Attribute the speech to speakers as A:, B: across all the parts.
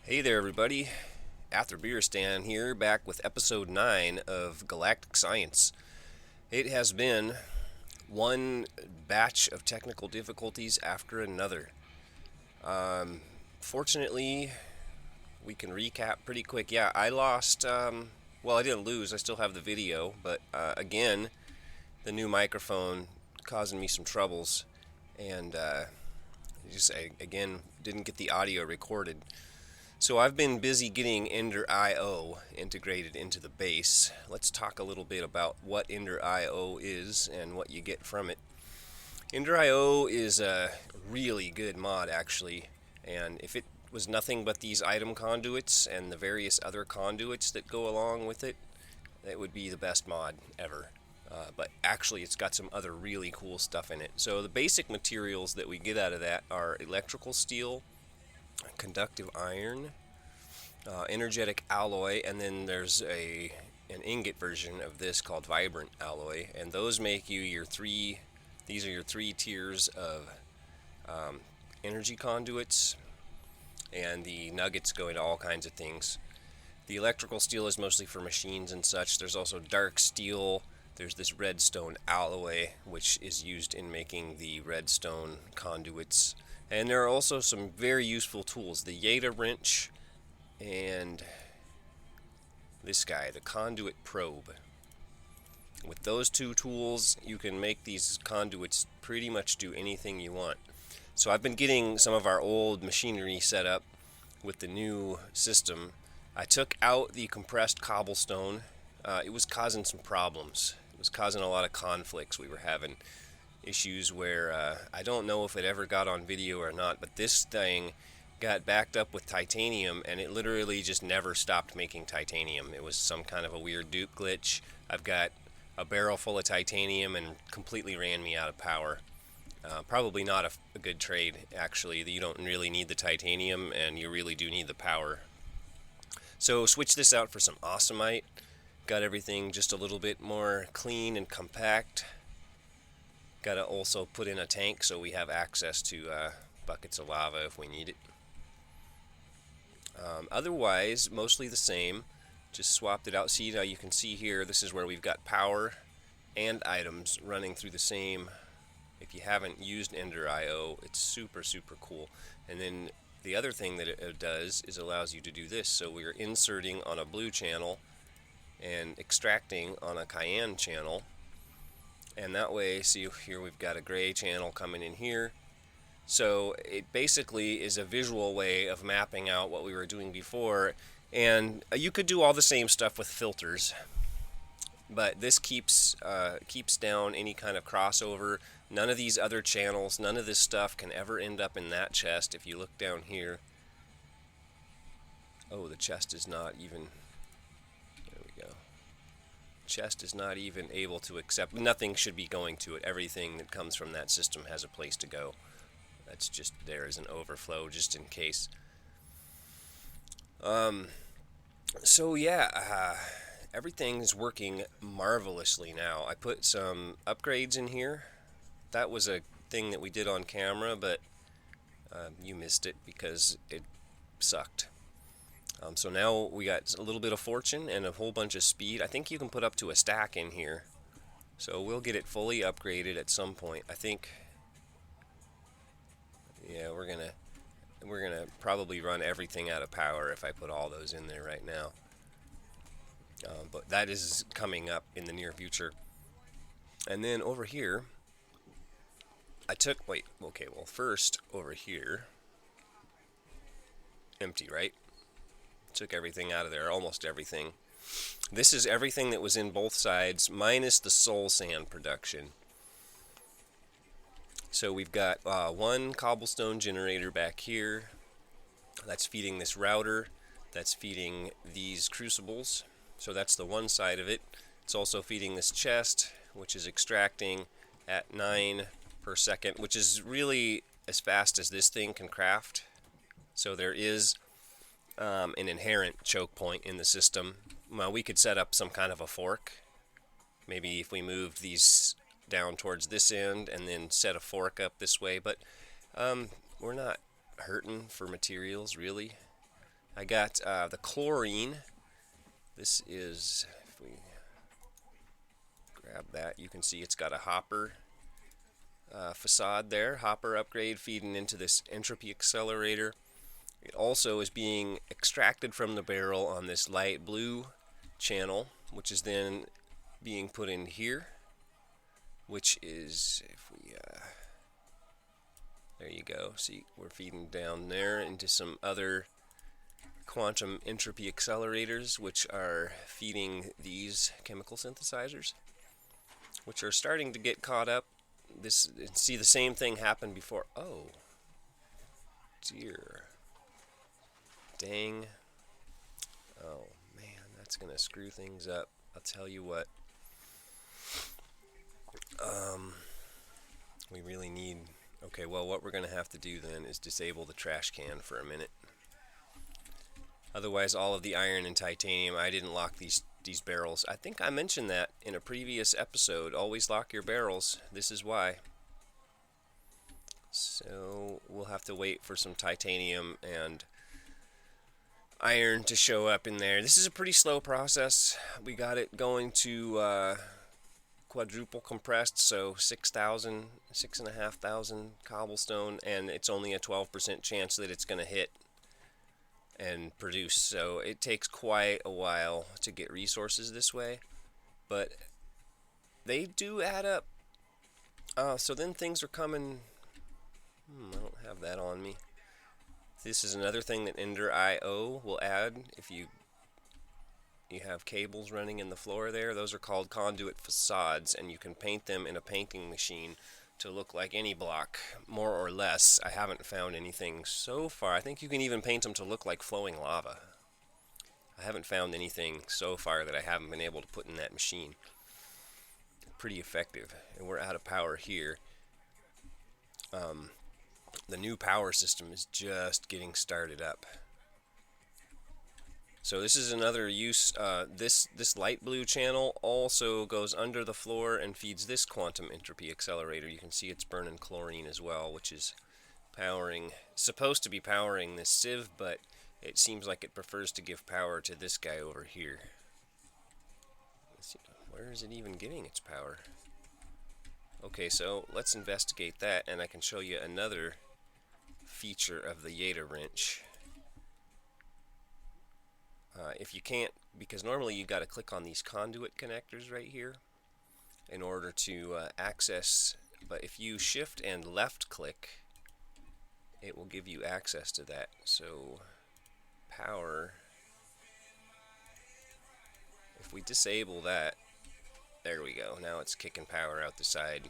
A: Hey there, everybody. After Beer Stand here, back with episode 9 of Galactic Science. It has been one batch of technical difficulties after another. Um, Fortunately, we can recap pretty quick. Yeah, I lost, well, I didn't lose, I still have the video, but again, the new microphone causing me some troubles, and again, didn't get the audio recorded. So I've been busy getting Ender IO integrated into the base. Let's talk a little bit about what Ender IO is and what you get from it. Ender IO is a really good mod actually, and if it was nothing but these item conduits and the various other conduits that go along with it, it would be the best mod ever. But actually it's got some other really cool stuff in it. So the basic materials that we get out of that are electrical steel, conductive iron, energetic alloy, and then there's an ingot version of this called vibrant alloy, and those make you your three. These are your three tiers of energy conduits, and the nuggets go into all kinds of things. The electrical steel is mostly for machines and such. There's also dark steel. There's this redstone alloy, which is used in making the redstone conduits. And there are also some very useful tools. The Yeta wrench and this guy, the conduit probe. With those two tools, you can make these conduits pretty much do anything you want. So I've been getting some of our old machinery set up with the new system. I took out the compressed cobblestone. It was causing some problems. It was causing a lot of conflicts. We were having issues where I don't know if it ever got on video or not, but this thing got backed up with titanium and it literally just never stopped making titanium. It was some kind of a weird dupe glitch. I've got a barrel full of titanium and completely ran me out of power. Probably not a good trade, actually. You don't really need the titanium and you really do need the power. So switch this out for some awesomite. Got everything just a little bit more clean and compact. Got to also put in a tank so we have access to buckets of lava if we need it. Otherwise, mostly the same. Just swapped it out. See, now you can see here, this is where we've got power and items running through the same. If you haven't used Ender IO, it's super, super cool. And then the other thing that it does is allows you to do this. So we're inserting on a blue channel and extracting on a cyan channel. And that way, see here we've got a gray channel coming in here. So it basically is a visual way of mapping out what we were doing before. And you could do all the same stuff with filters, but this keeps down any kind of crossover. None of these other channels, none of this stuff can ever end up in that chest. If you look down here, oh, the chest is not even, there we go. Chest is not even able to accept, nothing should be going to it. Everything that comes from that system has a place to go. That's just there as an overflow just in case. So yeah, everything is working marvelously now. I put some upgrades in here. That was a thing that we did on camera, but you missed it because it sucked. So now we got a little bit of fortune and a whole bunch of speed. I think you can put up to a stack in here. So we'll get it fully upgraded at some point. I think, yeah, we're gonna probably run everything out of power if I put all those in there right now. But that is coming up in the near future. And then over here, first over here, empty, right? Took everything out of there, almost everything. This is everything that was in both sides, minus the soul sand production. So we've got one cobblestone generator back here. That's feeding this router. That's feeding these crucibles. So that's the one side of it. It's also feeding this chest, which is extracting at 9 per second, which is really as fast as this thing can craft. So there is an inherent choke point in the system. Well, we could set up some kind of a fork. Maybe if we moved these down towards this end and then set a fork up this way, but we're not hurting for materials really. I got the chlorine. This is, if we grab that, you can see it's got a hopper facade there, hopper upgrade feeding into this entropy accelerator. It also is being extracted from the barrel on this light blue channel, which is then being put in here, which is, if we, there you go, see, we're feeding down there into some other quantum entropy accelerators, which are feeding these chemical synthesizers, which are starting to get caught up. This, see the same thing happen before. Oh dear, dang. Oh man, that's gonna screw things up. I'll tell you what. We really need, okay, well, what we're gonna have to do then is disable the trash can for a minute. Otherwise, all of the iron and titanium, I didn't lock these barrels. I think I mentioned that in a previous episode. Always lock your barrels. This is why. So we'll have to wait for some titanium and iron to show up in there. This is a pretty slow process. We got it going to quadruple compressed, so 6,500 cobblestone, and it's only a 12% chance that it's going to hit and produce. So it takes quite a while to get resources this way, but they do add up. So then things are coming. I don't have that on me. This is another thing that Ender IO will add. If you have cables running in the floor there, those are called conduit facades, and you can paint them in a painting machine to look like any block, more or less. I haven't found anything so far. I think you can even paint them to look like flowing lava. I haven't found anything so far that I haven't been able to put in that machine. Pretty effective. And we're out of power here. The new power system is just getting started up. So this is another use. This light blue channel also goes under the floor and feeds this quantum entropy accelerator. You can see it's burning chlorine as well, which is supposed to be powering this sieve, but it seems like it prefers to give power to this guy over here. Let's see, where is it even getting its power? Okay, so let's investigate that, and I can show you another feature of the Yeta wrench. If you can't, because normally you got to click on these conduit connectors right here in order to access, but if you shift and left click, it will give you access to that. So power, if we disable that, there we go, now it's kicking power out the side.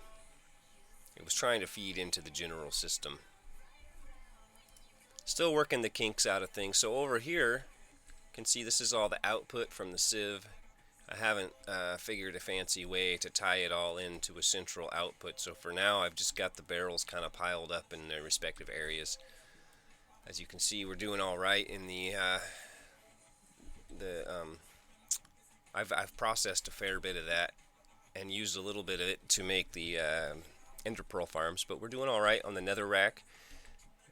A: It was trying to feed into the general system. Still working the kinks out of things. So over here, you can see this is all the output from the sieve. I haven't figured a fancy way to tie it all into a central output, so for now I've just got the barrels kind of piled up in their respective areas. As you can see, we're doing all right in I've processed a fair bit of that and used a little bit of it to make the ender pearl farms, but we're doing all right on the nether rack.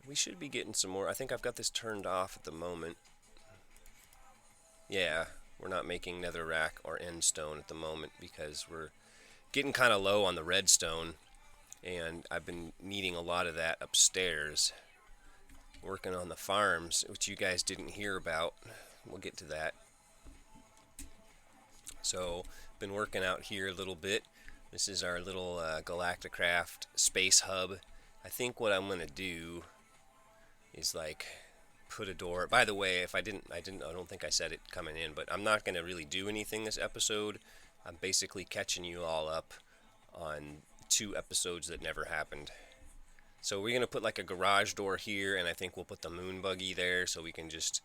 A: We should be getting some more. I think I've got this turned off at the moment. Yeah, we're not making netherrack or end stone at the moment because we're getting kind of low on the redstone, and I've been needing a lot of that upstairs. Working on the farms, which you guys didn't hear about. We'll get to that. So, been working out here a little bit. This is our little Galactic space hub. I think what I'm gonna do is like put a door. By the way, if I don't think I said it coming in, but I'm not gonna really do anything this episode. I'm basically catching you all up on 2 episodes that never happened. So we're gonna put like a garage door here, and I think we'll put the moon buggy there so we can just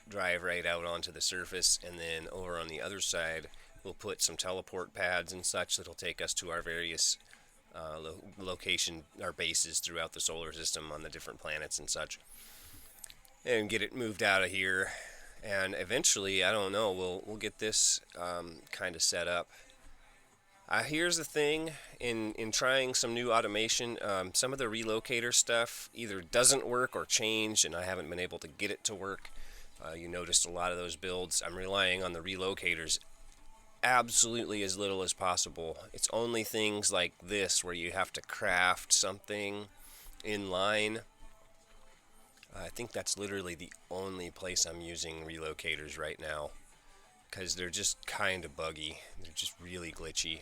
A: drive right out onto the surface, and then over on the other side we'll put some teleport pads and such that'll take us to our various our bases throughout the solar system on the different planets and such, and get it moved out of here. And eventually, I don't know, we'll get this kind of set up. Here's the thing, in trying some new automation, some of the relocator stuff either doesn't work or changed, and I haven't been able to get it to work. You noticed a lot of those builds, I'm relying on the relocators absolutely as little as possible. It's only things like this where you have to craft something in line. I think that's literally the only place I'm using relocators right now, because they're just kind of buggy. They're just really glitchy,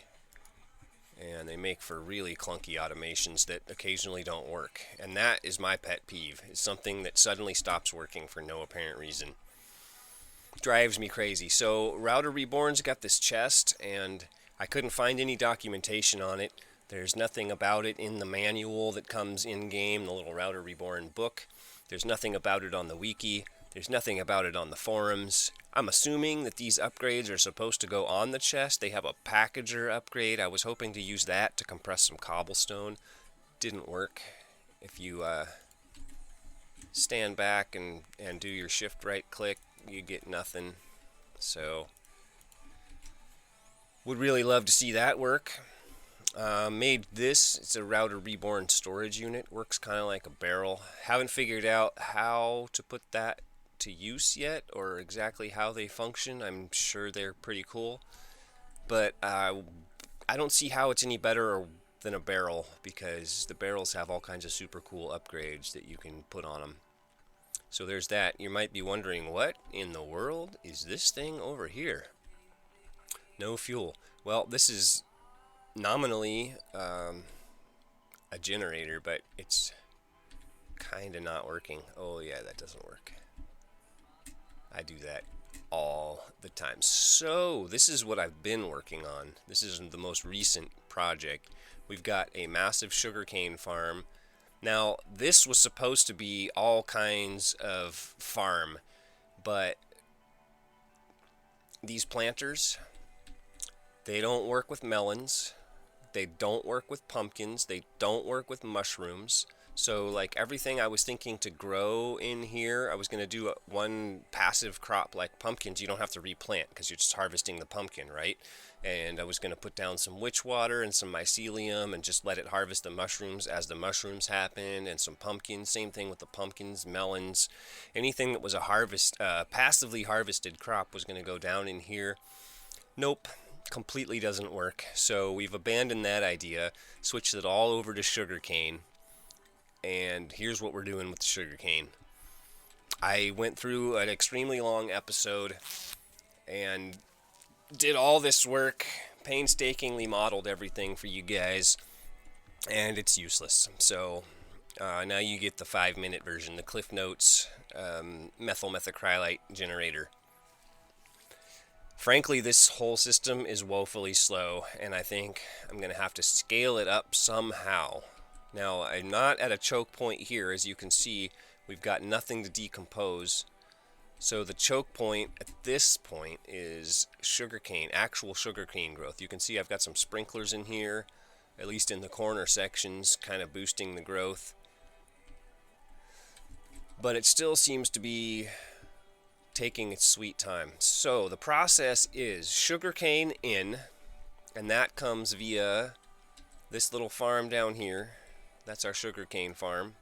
A: and they make for really clunky automations that occasionally don't work. And that is my pet peeve. It's something that suddenly stops working for no apparent reason. Drives me crazy. So Router Reborn's got this chest, and I couldn't find any documentation on it. There's nothing about it in the manual that comes in-game, the little Router Reborn book. There's nothing about it on the wiki. There's nothing about it on the forums. I'm assuming that these upgrades are supposed to go on the chest. They have a packager upgrade. I was hoping to use that to compress some cobblestone. Didn't work. If you stand back and do your shift right click, you get nothing. So would really love to see that work. Made this. It's a Router Reborn storage unit. Works kind of like a barrel. Haven't figured out how to put that to use yet, or exactly how they function. I'm sure they're pretty cool, but I don't see how it's any better than a barrel, because the barrels have all kinds of super cool upgrades that you can put on them. So there's that. You might be wondering, what in the world is this thing over here? No fuel. Well, this is nominally a generator, but it's kind of not working. Oh yeah, that doesn't work. I do that all the time. So this is what I've been working on. This is the most recent project. We've got a massive sugarcane farm. Now this was supposed to be all kinds of farm, but these planters, they don't work with melons, they don't work with pumpkins, they don't work with mushrooms. So like everything I was thinking to grow in here, I was going to do one passive crop like pumpkins. You don't have to replant because you're just harvesting the pumpkin, right? And I was going to put down some witch water and some mycelium and just let it harvest the mushrooms as the mushrooms happen, and some pumpkins. Same thing with the pumpkins, melons. Anything that was a passively harvested crop was going to go down in here. Nope. Completely doesn't work. So we've abandoned that idea, switched it all over to sugarcane. And here's what we're doing with the sugarcane. I went through an extremely long episode and did all this work, painstakingly modeled everything for you guys, and it's useless. So now you get the 5-minute version, the Cliff Notes methachrylate generator. Frankly, this whole system is woefully slow, and I think I'm going to have to scale it up somehow. Now, I'm not at a choke point here. As you can see, we've got nothing to decompose. So the choke point at this point is sugarcane, actual sugarcane growth. You can see I've got some sprinklers in here, at least in the corner sections, kind of boosting the growth. But it still seems to be taking its sweet time. So the process is sugarcane in, and that comes via this little farm down here. That's our sugarcane farm.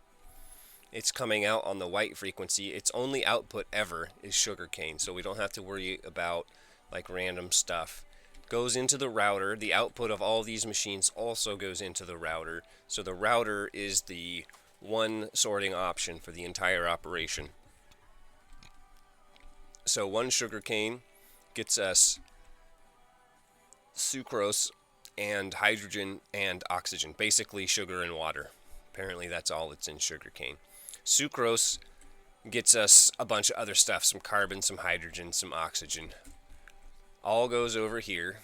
A: It's coming out on the white frequency. Its only output ever is sugarcane, so we don't have to worry about like random stuff. Goes into the router. The output of all these machines also goes into the router. So the router is the one sorting option for the entire operation. So one sugarcane gets us sucrose and hydrogen and oxygen, basically sugar and water. Apparently that's all that's in sugarcane. Sucrose gets us a bunch of other stuff, some carbon, some hydrogen, some oxygen. All goes over here.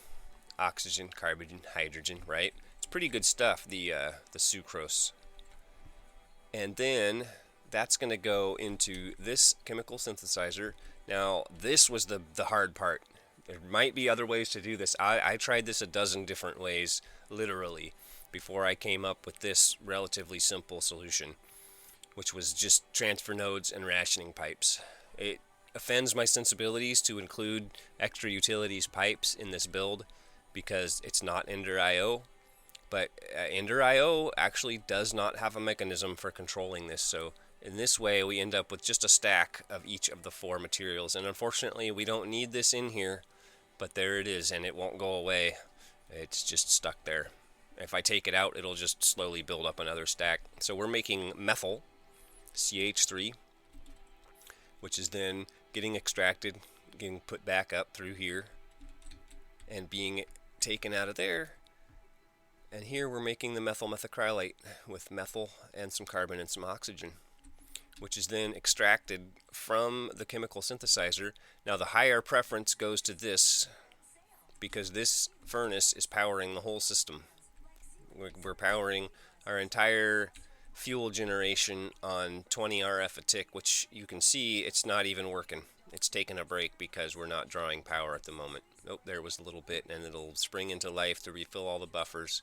A: Oxygen, carbon, hydrogen, right? It's pretty good stuff, the sucrose. And then that's going to go into this chemical synthesizer. Now, this was the hard part. There might be other ways to do this. I tried this a dozen different ways, literally, before I came up with this relatively simple solution, which was just transfer nodes and rationing pipes. It offends my sensibilities to include extra utilities pipes in this build because it's not Ender IO, but Ender IO actually does not have a mechanism for controlling this, so In this way, we end up with just a stack of each of the 4 materials. And unfortunately, we don't need this in here, but there it is, and it won't go away. It's just stuck there. If I take it out, it'll just slowly build up another stack. So we're making methyl, CH3, which is then getting extracted, getting put back up through here, and being taken out of there. And here we're making the methyl methacrylate with methyl and some carbon and some oxygen, which is then extracted from the chemical synthesizer. Now the higher preference goes to this, because this furnace is powering the whole system. We're powering our entire fuel generation on 20 RF a tick, which you can see it's not even working. It's taking a break because we're not drawing power at the moment. Oh, there was a little bit, and it'll spring into life to refill all the buffers.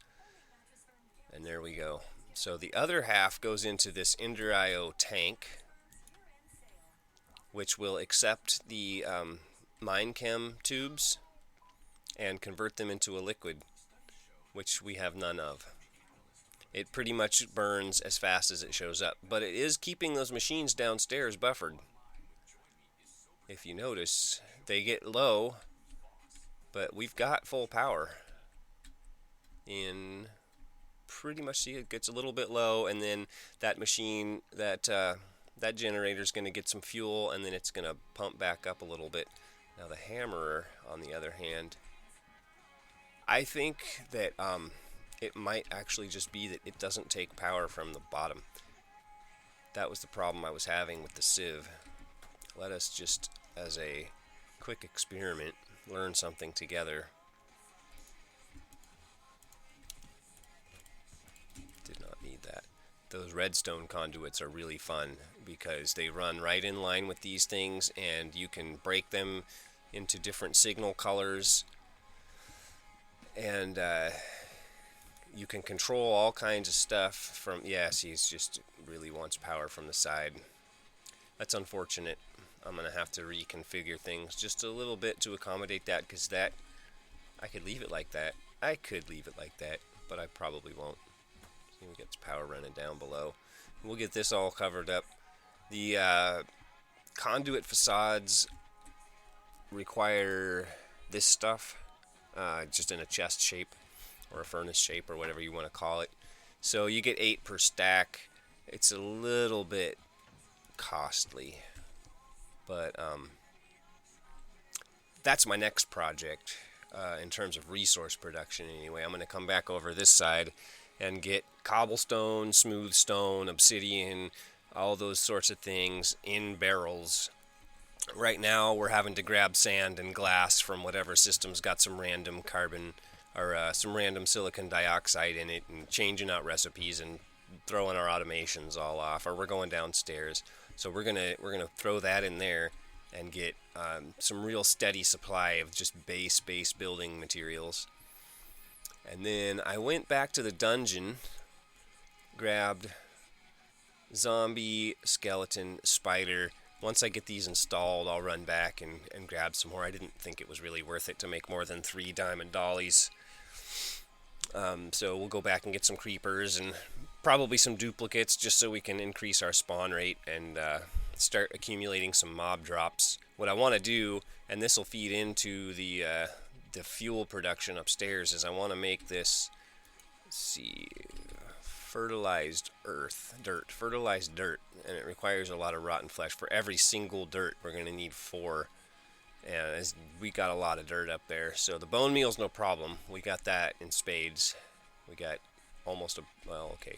A: And there we go. So the other half goes into this Ender IO tank, which will accept the MineChem tubes and convert them into a liquid, which we have none of. It pretty much burns as fast as it shows up, but it is keeping those machines downstairs buffered. If you notice, they get low, but we've got full power. In pretty much, see, it gets a little bit low, and then that machine, that generator is going to get some fuel, and then it's going to pump back up a little bit. Now the hammerer, on the other hand, I think that it might actually just be that it doesn't take power from the bottom. That was the problem I was having with the sieve. Let us just, as a quick experiment, learn something together. Did not need that. Those redstone conduits are really fun because they run right in line with these things, and you can break them into different signal colors, and you can control all kinds of stuff from, yes, he just really wants power from the side. That's unfortunate. I'm going to have to reconfigure things just a little bit to accommodate that, because that, I could leave it like that. I could leave it like that, but I probably won't. See, we get power running down below. We'll get this all covered up. The conduit facades require this stuff, just in a chest shape or a furnace shape or whatever you want to call it. So you get 8 per stack. It's a little bit costly, but that's my next project in terms of resource production anyway. I'm going to come back over this side and get cobblestone, smooth stone, obsidian, all those sorts of things in barrels. Right now we're having to grab sand and glass from whatever system's got some random carbon or some random silicon dioxide in it, and changing out recipes and throwing our automations all off, or we're going downstairs. So we're gonna throw that in there and get some real steady supply of just base building materials. And then I went back to the dungeon, grabbed zombie, skeleton, spider. Once I get these installed, I'll run back and grab some more. I didn't think it was really worth it to make more than 3 diamond dollies. So we'll go back and get some creepers and probably some duplicates, just so we can increase our spawn rate and start accumulating some mob drops. What I want to do, and this will feed into the fuel production upstairs, is I want to make this, let's see, fertilized dirt, and it requires a lot of rotten flesh. For every single dirt, we're going to need 4. And we got a lot of dirt up there, so the bone meal's no problem. We got that in spades. We got almost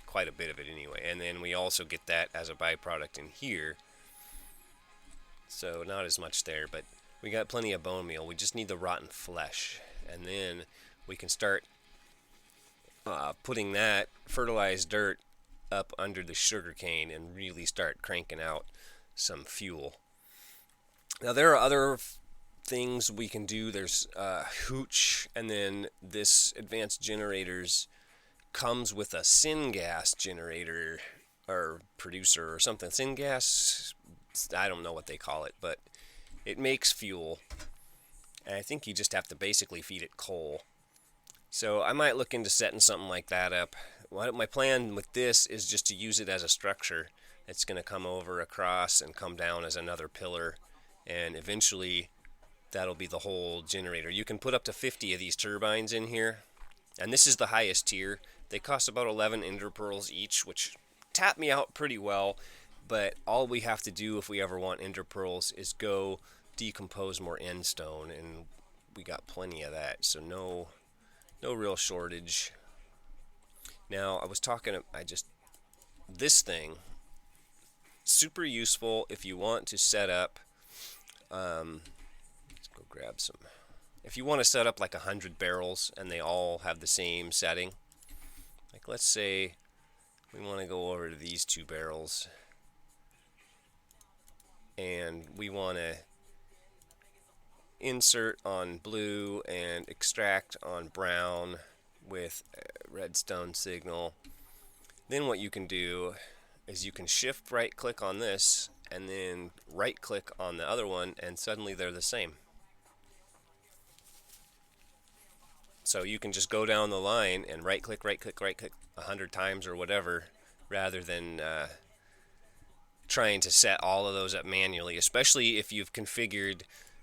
A: quite a bit of it anyway. And then we also get that as a byproduct in here. So not as much there, but we got plenty of bone meal. We just need the rotten flesh, and then we can start putting that fertilized dirt up under the sugarcane and really start cranking out some fuel. Now there are other things we can do. There's hooch, and then this advanced generators comes with a syngas generator or producer or something. Syngas, I don't know what they call it, but it makes fuel, and I think you just have to basically feed it coal. So I might look into setting something like that up. My plan with this is just to use it as a structure It's going to come over across and come down as another pillar, and eventually that'll be the whole generator. You can put up to 50 of these turbines in here, and this is the highest tier. They cost about 11 ender pearls each, which tap me out pretty well, but all we have to do if we ever want ender pearls is go decompose more end stone, and we got plenty of that, so no real shortage. Now, I was talking, this thing, super useful if you want to set up, let's go grab some, if you want to set up like 100 barrels and they all have the same setting, like let's say we want to go over to these 2 barrels and we want to insert on blue and extract on brown with redstone signal. Then what you can do is you can shift right click on this and then right click on the other one, and suddenly they're the same. So you can just go down the line and right click 100 times or whatever, rather than trying to set all of those up manually, especially if you've configured,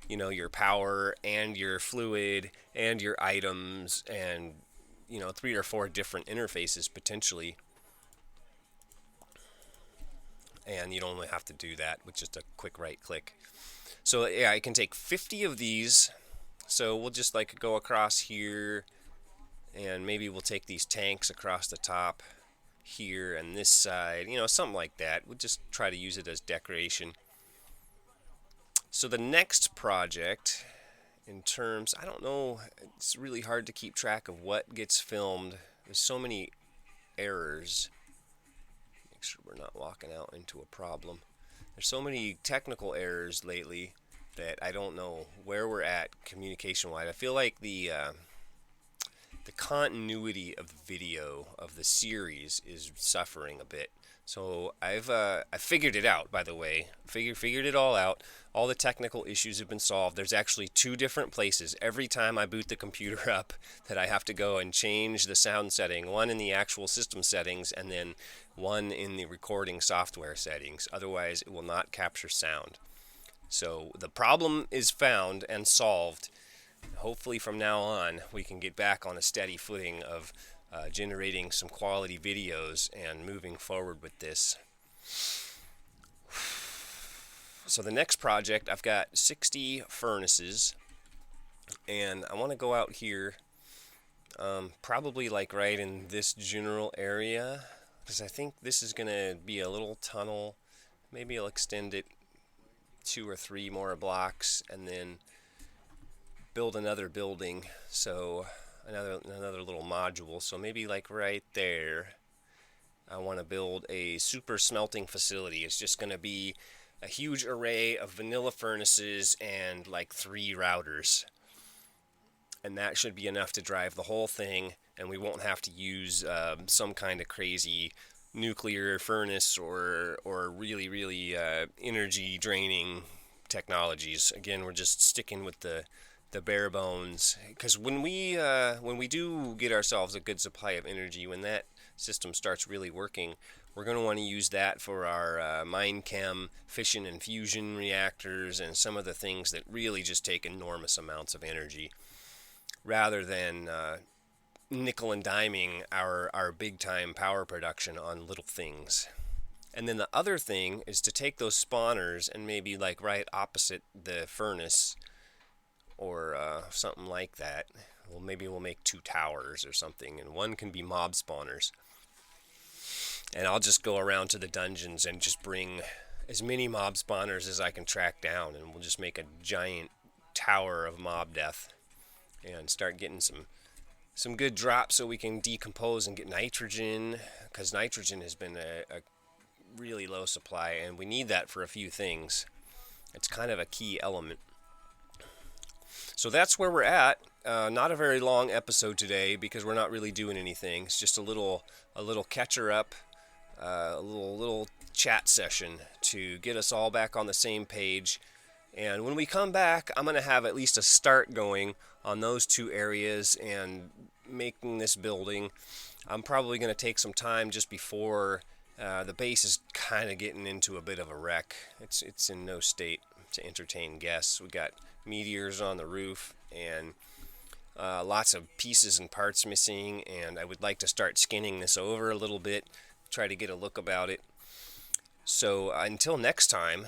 A: you know, your power and your fluid and your items and, you know, 3 or 4 different interfaces potentially. And you'd only have to do that with just a quick right click. So yeah, I can take 50 of these. So we'll just like go across here, and maybe we'll take these tanks across the top here and this side, you know, something like that. We'll just try to use it as decoration. So the next project, in terms, I don't know, it's really hard to keep track of what gets filmed. There's so many errors. Make sure we're not walking out into a problem. There's so many technical errors lately that I don't know where we're at communication-wise. I feel like the continuity of the video of the series is suffering a bit. So I figured it out, by the way. Figured it all out. All the technical issues have been solved. There's actually 2 different places every time I boot the computer up that I have to go and change the sound setting. One in the actual system settings, and then one in the recording software settings. Otherwise, it will not capture sound. So the problem is found and solved. Hopefully from now on we can get back on a steady footing of generating some quality videos and moving forward with this. So the next project, I've got 60 furnaces, and I want to go out here, probably like right in this general area, because I think this is going to be a little tunnel. Maybe I'll extend it 2 or 3 more blocks and then build another building, so another little module. So maybe like right there I want to build a super smelting facility. It's just going to be a huge array of vanilla furnaces and like 3 routers, and that should be enough to drive the whole thing, and we won't have to use some kind of crazy nuclear furnace or really energy draining technologies. Again, we're just sticking with the bare bones, because when we do get ourselves a good supply of energy, when that system starts really working, we're going to want to use that for our mine chem, fission and fusion reactors, and some of the things that really just take enormous amounts of energy, rather than nickel and diming our big time power production on little things. And then the other thing is to take those spawners and maybe like right opposite the furnace, or something like that. Well, maybe we'll make 2 towers or something, and one can be mob spawners. And I'll just go around to the dungeons and just bring as many mob spawners as I can track down, and we'll just make a giant tower of mob death and start getting some good drops so we can decompose and get nitrogen, because nitrogen has been a really low supply, and we need that for a few things. It's kind of a key element. So that's where we're at. Not a very long episode today because we're not really doing anything. It's just a little catcher up, a little chat session to get us all back on the same page. And when we come back, I'm going to have at least a start going on those 2 areas and making this building. I'm probably going to take some time just before The base is kind of getting into a bit of a wreck. It's in no state to entertain guests. We got meteors on the roof and lots of pieces and parts missing, and I would like to start skinning this over a little bit, try to get a look about it. So until next time,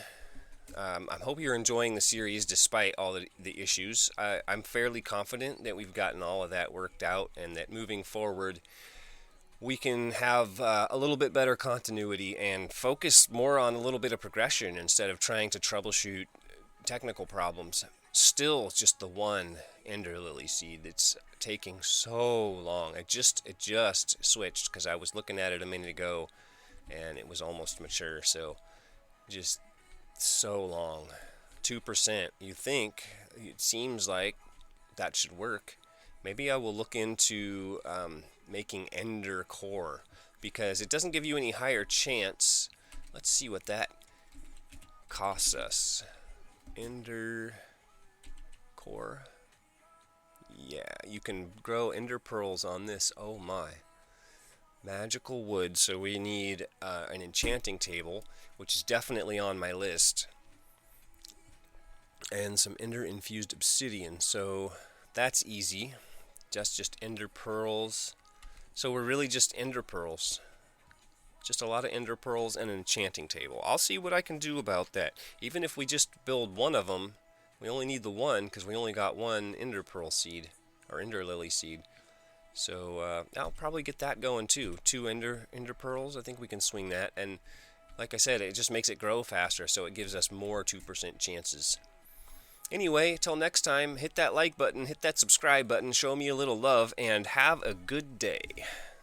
A: I hope you're enjoying the series despite all the issues. I'm fairly confident that we've gotten all of that worked out, and that moving forward we can have a little bit better continuity and focus more on a little bit of progression instead of trying to troubleshoot technical problems. Still just the one ender lily seed. It's taking so long. It just switched because I was looking at it a minute ago and it was almost mature. So just so long. 2%. You think, it seems like that should work. Maybe I will look into making ender core, because it doesn't give you any higher chance. Let's see what that costs us. Ender core. Yeah, you can grow ender pearls on this. Oh my. Magical wood. So we need an enchanting table, which is definitely on my list, and some ender infused obsidian. So that's easy. Just ender pearls. So we're really just ender pearls. Just a lot of ender pearls and an enchanting table. I'll see what I can do about that. Even if we just build one of them, we only need the one because we only got one ender pearl seed, or ender lily seed. So I'll probably get that going too. 2 ender pearls, I think we can swing that. And like I said, it just makes it grow faster, so it gives us more 2% chances. Anyway, till next time, hit that like button, hit that subscribe button, show me a little love, and have a good day.